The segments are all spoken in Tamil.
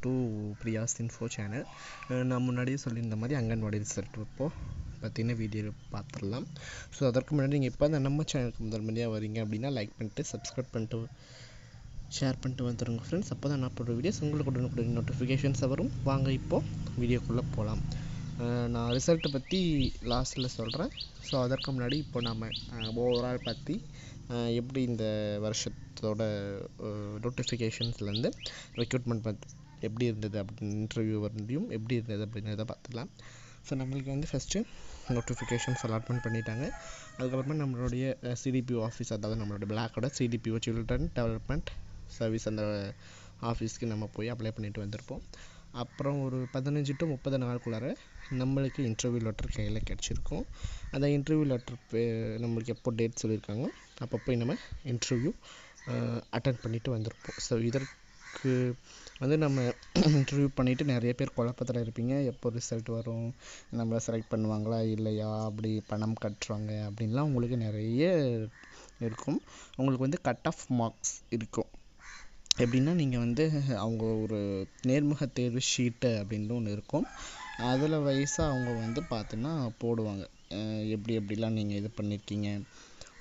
To Priya's info channel. நான் முன்னாடியே சொல்லியிருந்த மாதிரி அங்கன்வாடி ரிசல்ட் இப்போது பற்றின வீடியோ பார்த்துடலாம். ஸோ அதற்கு முன்னாடி நீங்கள் இப்போ நம்ம சேனலுக்கு முதல் முறையாக வரீங்க அப்படின்னா லைக் பண்ணிட்டு சப்ஸ்கிரைப் பண்ணிட்டு ஷேர் பண்ணிட்டு வந்துடுங்க ஃப்ரெண்ட்ஸ். அப்போ தான் நான் போடுற வீடியோஸ் உங்களுக்கு உடனுக்குடன் நோட்டிஃபிகேஷன்ஸை வரும். வாங்க இப்போது வீடியோக்குள்ளே போகலாம். நான் ரிசல்ட்டை பற்றி லாஸ்ட்டில் சொல்கிறேன். ஸோ அதற்கு முன்னாடி இப்போ நம்ம ஓவரால் பற்றி எப்படி இந்த வருஷத்தோட நோட்டிஃபிகேஷன்ஸ்லேருந்து ரெக்ரூட்மெண்ட் எப்படி இருந்தது அப்படின்னு இன்டர்வியூ வரையும் எப்படி இருந்தது அப்படின்றத பார்த்துக்கலாம். ஸோ நம்மளுக்கு ஃபஸ்ட்டு நோட்டிஃபிகேஷன்ஸ் அலாட்மெண்ட் பண்ணிட்டாங்க. அதுக்கப்புறமா நம்மளுடைய சிடிபிஓ ஆஃபீஸ், அதாவது நம்மளோட பிளாக்கோட சிடிபிஓ சில்ட்ரன் டெவலப்மெண்ட் சர்வீஸ், அந்த ஆஃபீஸ்க்கு நம்ம போய் அப்ளை பண்ணிட்டு வந்திருப்போம். அப்புறம் ஒரு 15 to 30 நாளுக்குள்ளார நம்மளுக்கு இன்டர்வியூ லெட்டர் கையில் கிடச்சிருக்கும். அந்த இன்டர்வியூ லெட்டர் நம்மளுக்கு எப்போ டேட் சொல்லியிருக்காங்க அப்போ போய் நம்ம இன்டர்வியூ அட்டன் பண்ணிவிட்டு வந்திருப்போம். ஸோ இதற்கு நம்ம இன்டர்வியூ பண்ணிவிட்டு நிறைய பேர் குழப்பத்தில் இருப்பீங்க. எப்போ ரிசல்ட் வரும், நம்மளை செலக்ட் பண்ணுவாங்களா இல்லையா, அப்படி பணம் கட்டுறாங்க அப்படின்லாம் உங்களுக்கு நிறைய இருக்கும். உங்களுக்கு கட் ஆஃப் மார்க்ஸ் இருக்கும். எப்படின்னா நீங்கள் அவங்க ஒரு நேர்முக தேர்வு ஷீட்டு அப்படின்னு ஒன்று இருக்கும். அதில் வயசாக அவங்க பார்த்தீங்கன்னா போடுவாங்க, எப்படிலாம் நீங்கள் இது பண்ணியிருக்கீங்க,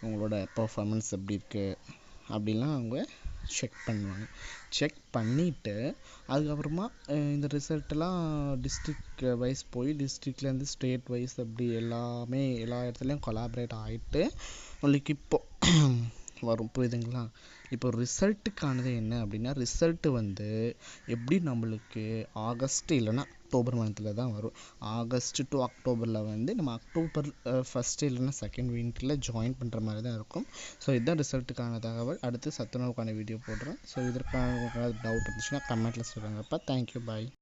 உங்களோட பர்ஃபார்மன்ஸ் எப்படி இருக்குது அப்படிலாம் அவங்க செக் பண்ணுவாங்க. செக் பண்ணிவிட்டு அதுக்கப்புறமா இந்த ரிசல்ட்டெல்லாம் டிஸ்ட்ரிக்ட் வைஸ் போய் டிஸ்ட்ரிக்ட்லேருந்து ஸ்டேட் வைஸ் அப்படி எல்லா இடத்துலையும் கொலாபரேட் ஆகிட்டு உங்களுக்கு இப்போது வரும். புரியுதுங்களா? இப்போ ரிசல்ட்டுக்கானது என்ன அப்படின்னா, ரிசல்ட்டு எப்படி நம்மளுக்கு ஆகஸ்ட் இல்லைன்னா அக்டோபர் மந்த்தில் தான் வரும். ஆகஸ்ட் டு அக்டோபரில் நம்ம அக்டோபர் ஃபஸ்ட்டு இல்லைன்னா செகண்ட் வீக்கில் ஜாயின் பண்ணுற மாதிரி தான் இருக்கும். ஸோ இதுதான் ரிசல்ட்டுக்கான தகவல். அடுத்து சத்துணவுக்கான வீடியோ போடுறேன். ஸோ இதற்கான டவுட் இருந்துச்சுன்னா கமெண்ட்டில் சொல்லுங்கப்பா. தேங்க்யூ, பாய்.